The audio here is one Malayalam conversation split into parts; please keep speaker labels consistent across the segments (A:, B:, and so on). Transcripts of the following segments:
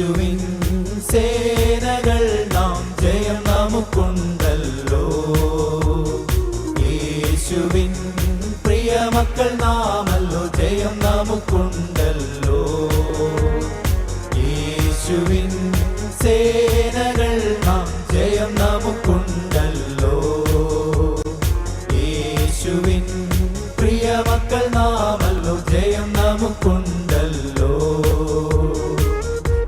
A: യേശുവിൻ സേനകൾ നാം ജയം നമുക്കുണ്ടല്ലോ. യേശുവിൻ പ്രിയ മക്കൾ നാമല്ലോ, ജയം നമുക്കുണ്ടല്ലോ. യേശുവിൻ സേനകൾ നാം ജയം നമുക്കുണ്ടല്ലോ. യേശുവിൻ പ്രിയ മക്കൾ നാമല്ലോ, ജയം നമുക്കുണ്ടല്ലോ.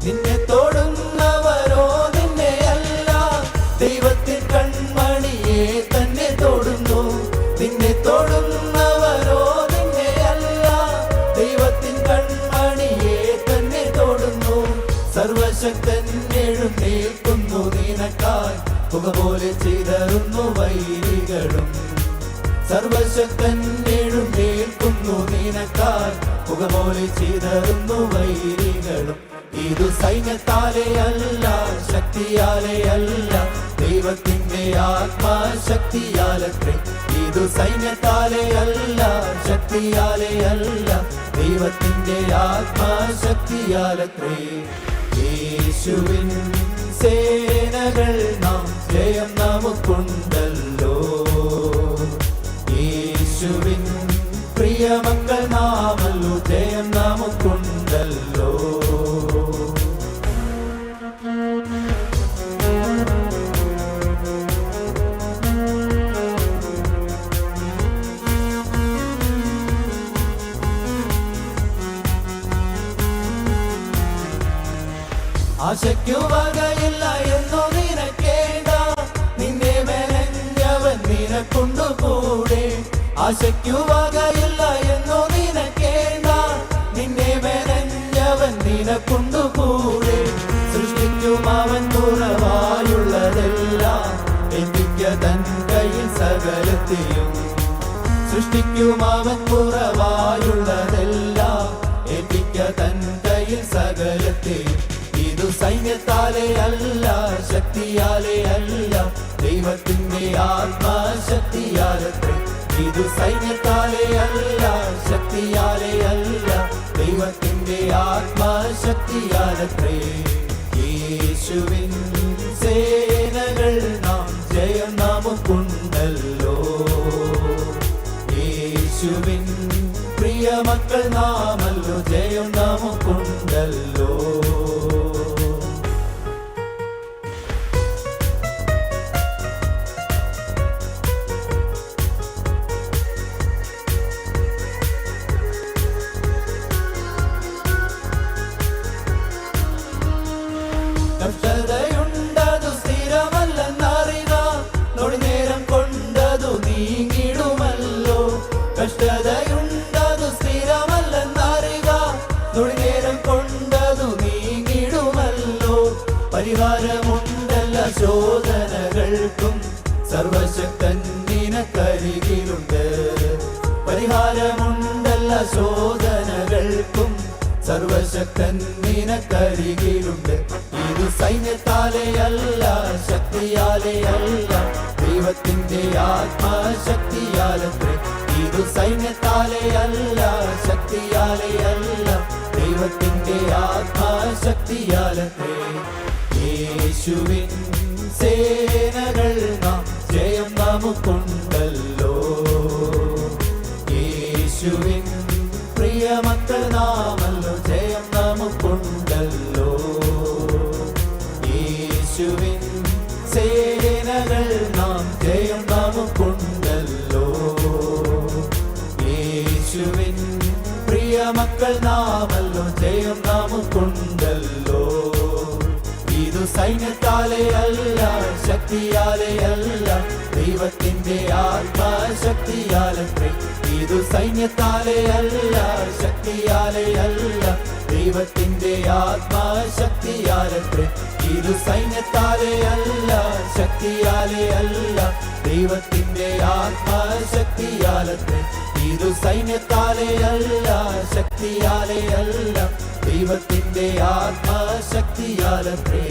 A: നിന്നെ തൊടുന്നവരോ നിന്നെയല്ല, ദൈവത്തിൻ കൺമണിയെ തന്നെ തൊടുന്നു. നിന്നെ തൊടുന്നവരോ നിന്നെയല്ല, ദൈവത്തിൻ കൺമണിയെ തന്നെ തൊടുന്നു. സർവശക്തൻ എഴുന്നേൽക്കുന്നു നിനക്കായി, പുക പോലെ ചിതറുന്നു വൈരികളും. സർവശക്തൻ എഴുന്നേൽക്കുന്നു നിനക്കായി, പുക പോലെ ചിതറുന്നു വൈരികളും. ഇതു സൈന്യത്താലെ അല്ല, ശക്തിയാലെ അല്ല, ദൈവത്തിന്റെ ആത്മാശക്തിയാലത്രേ. ഇതു സൈന്യത്താലെ അല്ല, ശക്തിയാലെ അല്ല, ദൈവത്തിന്റെ ആത്മാശക്തിയാലത്രേ. യേശുവിൻ സേനകൾ നാം ജയം നമുക്കുണ്ടല്ലോ. യേശുവിൻ പ്രിയ മക്കൾ നാമല്ലോ, ജയം നമുക്കുണ്ടല്ലോ. ആശയ്ക്കു വകയില്ല എന്നു നിനക്കേണ്ട, നിന്നെ മെനഞ്ഞവൻ നിനക്കൊണ്ടുകൂടെ. ആശയ്ക്കു വകയില്ല എന്നു നിനക്കേണ്ട, നിന്നെ മെനഞ്ഞവൻ നിനക്കൊണ്ടുകൂടെ. സൃഷ്ടിക്കും അവൻ കുറവായുള്ളതെല്ലാം, എത്തിക്ക തൻ കയ്യിൽ സകലത്തെയും. സൃഷ്ടിക്കും അവൻ കുറവായുള്ളതെല്ലാം, എത്തിക്ക തൻ കയ്യിൽ സകലത്തെയും. ഇതു സൈന്യത്താലെ അല്ല, ശക്തിയാലെ അല്ല, ദൈവത്തിന്റെ ആത്മാശക്തിയാലത്രേ. ഇതു സൈന്യത്താലെ അല്ല, ശക്തിയാലെ അല്ല, ദൈവത്തിന്റെ ആത്മാശക്തിയാലത്രേ. യേശുവിൻ സേനകൾ നാം ജയം നമുക്കുണ്ടല്ലോ. യേശുവിൻ പ്രിയ മക്കൾ നാമല്ലോ, ജയം നമുക്കുണ്ടല്ലോ. കഷ്ടതയുണ്ടതു സ്ഥിരമല്ലെന്നറിക, നൊടിനേരം കൊണ്ടതു നീങ്ങിടുമല്ലോ. കഷ്ടതയുണ്ടതു സ്ഥിരമല്ലെന്നറിക, നൊടിനേരം കൊണ്ടതു നീങ്ങിടുമല്ലോ. പരിഹാരമുണ്ടല്ല ശോധനകൾക്കും, സർവശക്തൻ നിനക്കരികിലുണ്ട്. പരിഹാരമുണ്ടല്ല ശോധനകൾക്കും, സർവശക്തൻ നിനക്കരികിലുണ്ട്. ഇതു സൈന്യത്താലെ അല്ല, ശക്തിയാലെ അല്ല, ദൈവത്തിന്റെ ആത്മാശക്തിയാലത്രേ. ഇതു സൈന്യത്താലെ അല്ല, ശക്തിയാലെ അല്ല, ദൈവത്തിന്റെ ആത്മാശക്തിയാലത്രേ. യേശുവിൻ സേനകൾ നാം ജയം നമുക്കുണ്ടല്ലോ. യേശുവിൻ പ്രിയ മക്കൾ നാമല്ലോ, ജയം നമുക്കുണ്ടല്ലോ. യേശുവിൻ സേനകൾ നാം ജയം നമുക്കുണ്ടല്ലോ. യേശുവിൻ പ്രിയ മക്കൾ നാമല്ലോ, ജയം നമുക്കുണ്ടല്ലോ. ഇതു സൈന്യത്താലെ അല്ല, ശക്തിയാലെ അല്ല, ദൈവത്തിന്റെ ആത്മാശക്തിയാലത്രേ. ഇതു സൈന്യത്താലെ അല്ല, ശക്തിയാലെ അല്ല, ദൈവത്തിന്റെ ആത്മാശക്തിയാലത്രേ. ഇതു സൈന്യത്താലെ അല്ല, ശക്തിയാലെ അല്ല, ദൈവത്തിന്റെ ആത്മാശക്തിയാലത്രേ. ഇതു സൈന്യത്താലെ അല്ല, ശക്തിയാലെ അല്ല, ദൈവത്തിന്റെ ആത്മാശക്തിയാലത്രേ.